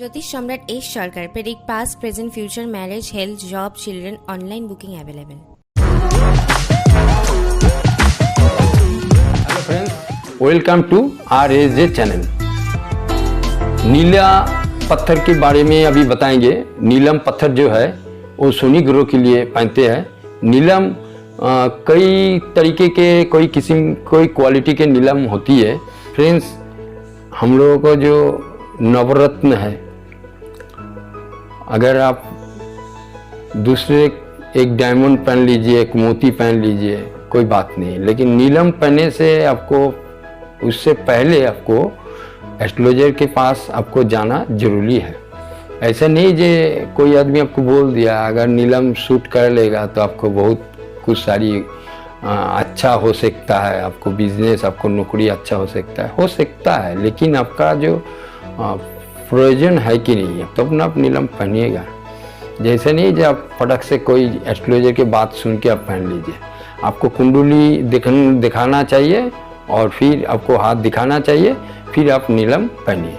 Jyotish Samrat H. Sarkar predict past, present, future, marriage, health, job, children, online booking available. Hello friends, welcome to RAJ channel. नीला पत्थर के बारे में अभी बताएंगे। नीलम पत्थर जो है वो सोनी ग्रह के लिए पहनते हैं। नीलम कई तरीके के, कोई किस्म, कोई क्वालिटी के नीलम होती है। फ्रेंड्स, हम लोगों को जो नवरत्न है, अगर आप दूसरे एक डायमंड पहन लीजिए, एक मोती पहन लीजिए, कोई बात नहीं, लेकिन नीलम पहनने से आपको, उससे पहले आपको एस्ट्रोलॉजर के पास आपको जाना जरूरी है। ऐसा नहीं जे कोई आदमी आपको बोल दिया अगर नीलम सूट कर लेगा तो आपको बहुत कुछ सारी अच्छा हो सकता है, आपको बिजनेस, आपको नौकरी अच्छा हो सकता है, लेकिन आपका जो प्रयोजन है कि नहीं है तब ना आप नीलम पहनिएगा। जैसे नहीं जो आप फटक से कोई एस्ट्रोलॉजर की बात सुन के आप पहन लीजिए। आपको कुंडली दिखाना चाहिए और फिर आपको हाथ दिखाना चाहिए, फिर आप नीलम पहनिए।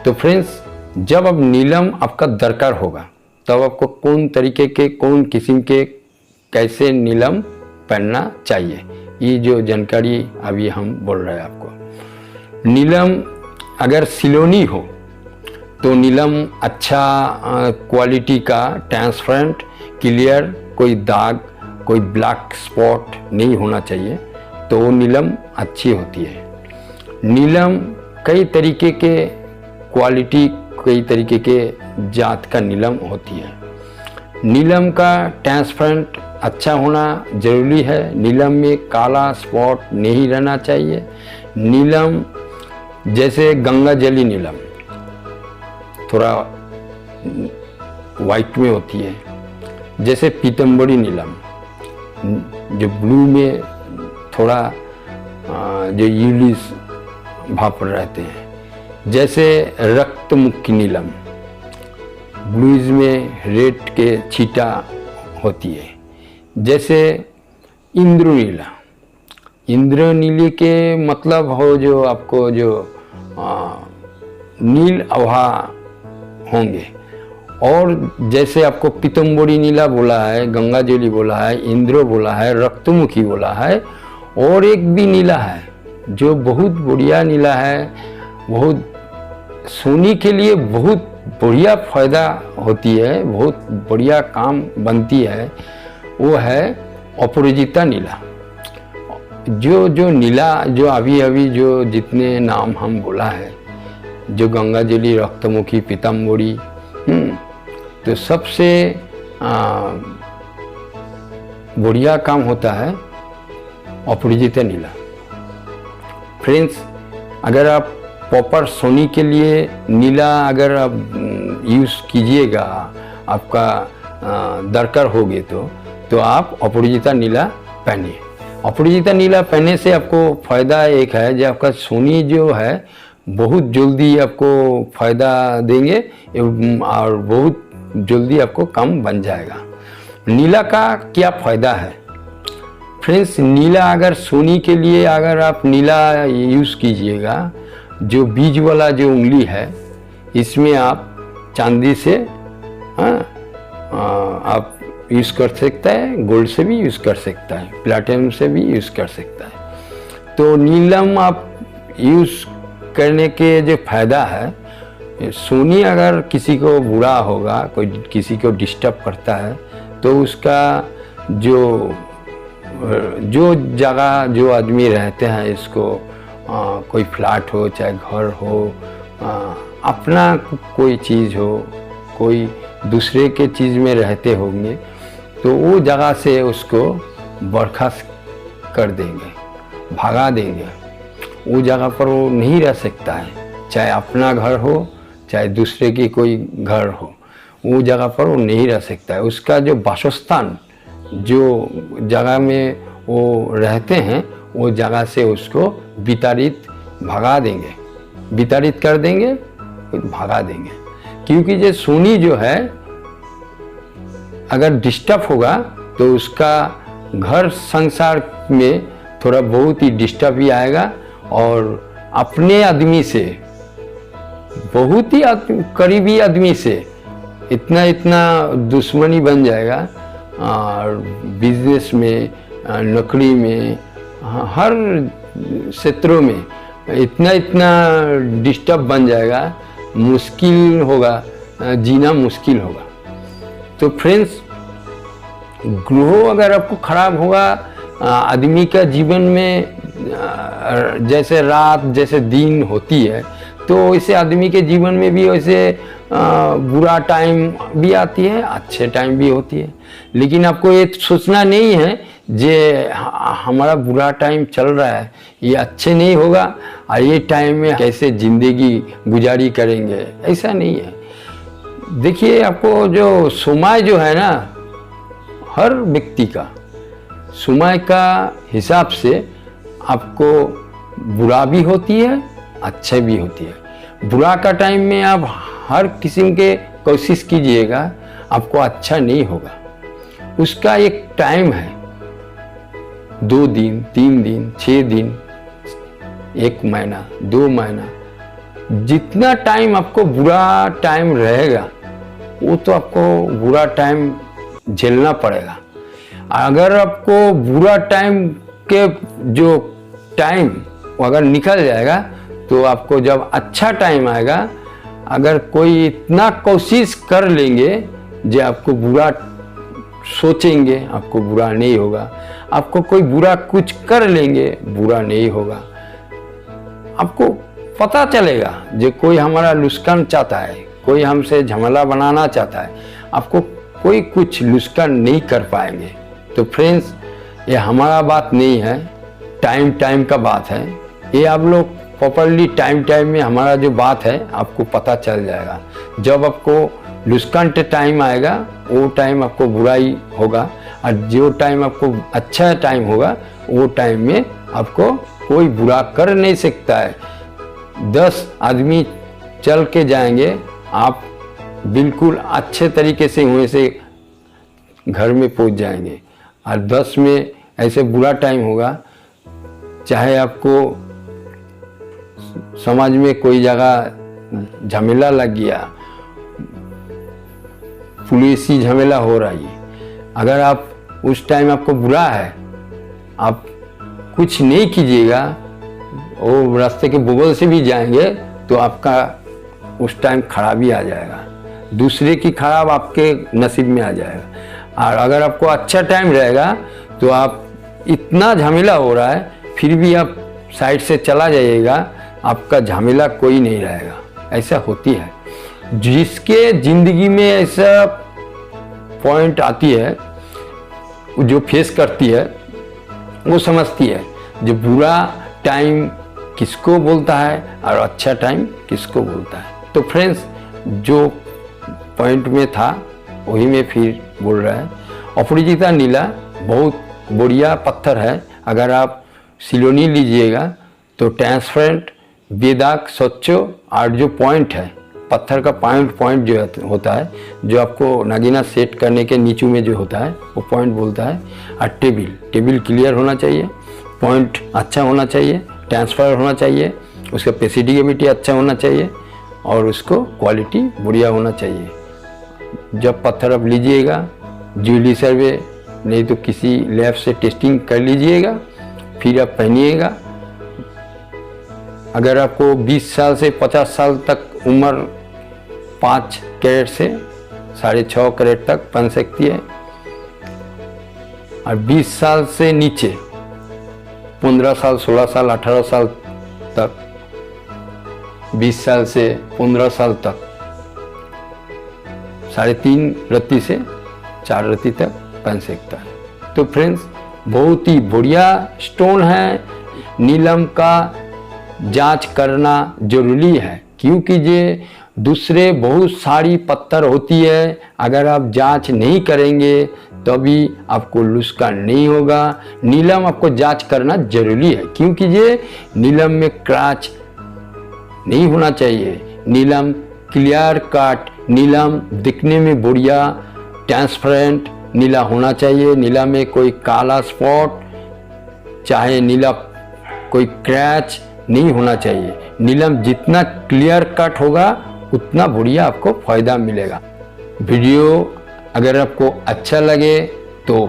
तो फ्रेंड्स, जब अब नीलम आपका दरकार होगा तब आपको कौन तरीके के, कौन किस्म के, कैसे नीलम पहनना चाहिए, ये जो जानकारी अभी हम बोल रहे हैं आपको। नीलम अगर सिलोनी हो तो नीलम अच्छा क्वालिटी का, ट्रांसपेरेंट, क्लियर, कोई दाग, कोई ब्लैक स्पॉट नहीं होना चाहिए, तो वो नीलम अच्छी होती है। नीलम कई तरीके के क्वालिटी, कई तरीके के जात का नीलम होती है। नीलम का ट्रांसपेरेंट अच्छा होना जरूरी है। नीलम में काला स्पॉट नहीं रहना चाहिए। नीलम जैसे गंगा जली नीलम थोड़ा वाइट में होती है, जैसे पीतम्बरी नीलम जो ब्लू में थोड़ा जो यूलिस भाप रहते हैं, जैसे रक्तमुखी नीलम ब्लूज में रेड के छीटा होती है, जैसे इंद्रनीला। इंद्रनीली के मतलब हो जो आपको जो नील आभा होंगे। और जैसे आपको पीतम्बरी नीला बोला है, गंगा जली बोला है, इंद्र बोला है, रक्तमुखी बोला है, और एक भी नीला है जो बहुत बढ़िया नीला है, बहुत सोनी के लिए बहुत बढ़िया फायदा होती है, बहुत बढ़िया काम बनती है, वो है अपराजिता नीला। जो नीला, जो अभी जो जितने नाम हम बोला है, जो गंगा जली, रक्तमुखी, पीतम्बरी, तो सबसे बढ़िया काम होता है अपराजिता नीला। फ्रेंड्स, अगर आप प्रॉपर सोनी के लिए नीला अगर आप यूज़ कीजिएगा, आपका दरकार होगी तो आप अपराजिता नीला पहनिए। अपराजिता नीला पहनने से आपको फ़ायदा एक है, जो आपका सोनी जो है बहुत जल्दी आपको फ़ायदा देंगे और बहुत जल्दी आपको काम बन जाएगा। नीला का क्या फ़ायदा है फ्रेंड्स? नीला अगर सोनी के लिए अगर आप नीला यूज़ कीजिएगा, जो बीज वाला जो उंगली है, इसमें आप चांदी से आप यूज़ कर सकता है, गोल्ड से भी यूज़ कर सकता है, प्लैटिनम से भी यूज़ कर सकता है। तो नीलम आप यूज़ करने के जो फायदा है, सोनी अगर किसी को बुरा होगा, कोई किसी को डिस्टर्ब करता है, तो उसका जो जगह जो आदमी रहते हैं, इसको कोई फ्लैट हो चाहे घर हो, अपना कोई चीज़ हो, कोई दूसरे के चीज़ में रहते होंगे, तो वो जगह से उसको बर्खास्त कर देंगे, भगा देंगे। वो जगह पर वो नहीं रह सकता है, चाहे अपना घर हो चाहे दूसरे की कोई घर हो, वो जगह पर वो नहीं रह सकता है। उसका जो वासस्थान, जो जगह में वो रहते हैं, वो जगह से उसको विताड़ित भगा देंगे, विताड़ित कर देंगे, भगा देंगे। क्योंकि ये सोनी जो है अगर डिस्टर्ब होगा तो उसका घर संसार में थोड़ा बहुत ही डिस्टर्ब ही आएगा, और अपने आदमी से बहुत ही करीबी आदमी से इतना इतना दुश्मनी बन जाएगा, और बिजनेस में, नौकरी में, हर क्षेत्रों में इतना इतना डिस्टर्ब बन जाएगा, मुश्किल होगा, जीना मुश्किल होगा। तो फ्रेंड्स, ग्रह अगर आपको खराब होगा, आदमी का जीवन में जैसे रात जैसे दिन होती है, तो वैसे आदमी के जीवन में भी वैसे बुरा टाइम भी आती है, अच्छे टाइम भी होती है। लेकिन आपको ये सोचना नहीं है जे हमारा बुरा टाइम चल रहा है, ये अच्छे नहीं होगा और ये टाइम में कैसे ज़िंदगी गुजारी करेंगे, ऐसा नहीं है। देखिए, आपको जो समय जो है ना, हर व्यक्ति का समय का हिसाब से आपको बुरा भी होती है, अच्छे भी होती है। बुरा का टाइम में आप हर किस्म के कोशिश कीजिएगा, आपको अच्छा नहीं होगा। उसका एक टाइम है, 2 दिन, 3 दिन, 6 दिन, 1 महीना, 2 महीना, जितना टाइम आपको बुरा टाइम रहेगा वो तो आपको बुरा टाइम झेलना पड़ेगा। अगर आपको बुरा टाइम के जो टाइम अगर निकल जाएगा तो आपको जब अच्छा टाइम आएगा, अगर कोई इतना कोशिश कर लेंगे जो आपको बुरा सोचेंगे, आपको बुरा नहीं होगा। आपको कोई बुरा कुछ कर लेंगे, बुरा नहीं होगा। आपको पता चलेगा जो कोई हमारा नुकसान चाहता है, कोई हमसे झमेला बनाना चाहता है, आपको कोई कुछ नुकसान नहीं कर पाएंगे। तो फ्रेंड्स, ये हमारा बात नहीं है, टाइम टाइम का बात है। ये आप लोग प्रॉपरली टाइम में हमारा जो बात है आपको पता चल जाएगा। जब आपको नुकसान के टाइम आएगा वो टाइम आपको बुराई होगा, और जो टाइम आपको अच्छा टाइम होगा वो टाइम में आपको कोई बुरा कर नहीं सकता है। 10 आदमी चल के जाएंगे, आप बिल्कुल अच्छे तरीके से वहीं से घर में पहुंच जाएंगे। और 10 में ऐसे बुरा टाइम होगा, चाहे आपको समाज में कोई जगह झमेला लग गया, पुलिसी झमेला हो रही है, अगर आप उस टाइम आपको बुरा है, आप कुछ नहीं कीजिएगा, वो रास्ते के बगल से भी जाएंगे तो आपका उस टाइम खराबी आ जाएगा, दूसरे की खराब आपके नसीब में आ जाएगा। और अगर आपको अच्छा टाइम रहेगा तो आप इतना झमेला हो रहा है फिर भी आप साइड से चला जाइएगा, आपका झमेला कोई नहीं रहेगा। ऐसा होती है। जिसके ज़िंदगी में ऐसा पॉइंट आती है, जो फेस करती है, वो समझती है जो बुरा टाइम किसको बोलता है और अच्छा टाइम किसको बोलता है। तो फ्रेंड्स, जो पॉइंट में था वही में फिर बोल रहा है। अपराजिता नीला बहुत बढ़िया पत्थर है। अगर आप सिलोनी लीजिएगा तो ट्रांसपेरेंट, बेदाग, स्वच्छ, और जो पॉइंट है पत्थर का पॉइंट जो होता है, जो आपको नागिना सेट करने के नीचे में जो होता है वो पॉइंट बोलता है। और टेबल क्लियर होना चाहिए, पॉइंट अच्छा होना चाहिए, ट्रांसफर होना चाहिए, उसका पेसिडिगेबिलिटी अच्छा होना चाहिए और उसको क्वालिटी बढ़िया होना चाहिए। जब पत्थर आप लीजिएगा, ज्वेलरी सर्वे नहीं तो किसी लैब से टेस्टिंग कर लीजिएगा, फिर आप पहनिएगा। अगर आपको 20 साल से 50 साल तक उम्र 5 कैरेट से 6.5 कैरेट तक पहन सकती है, और 20 साल से नीचे 15 साल, 16 साल, 18 साल तक, 20 साल से 15 साल तक 3.5 रत्ती से 4 रत्ती तक पहन सकता है। तो फ्रेंड्स, बहुत ही बढ़िया स्टोन है। नीलम का जांच करना जरूरी है, क्योंकि ये दूसरे बहुत सारी पत्थर होती है, अगर आप जांच नहीं करेंगे तभी आपको नुकसान नहीं होगा। नीलम आपको जांच करना जरूरी है, क्योंकि ये नीलम में क्रैच नहीं होना चाहिए। नीलम क्लियर कट, नीलम दिखने में बढ़िया ट्रांसपेरेंट नीला होना चाहिए। नीला में कोई काला स्पॉट, चाहे नीला कोई क्रैच नहीं होना चाहिए। नीलम जितना क्लियर कट होगा उतना बढ़िया आपको फ़ायदा मिलेगा। वीडियो अगर आपको अच्छा लगे तो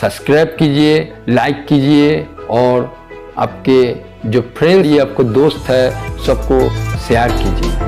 सब्सक्राइब कीजिए, लाइक कीजिए और आपके जो फ्रेंड ये आपको दोस्त है सबको शेयर कीजिए।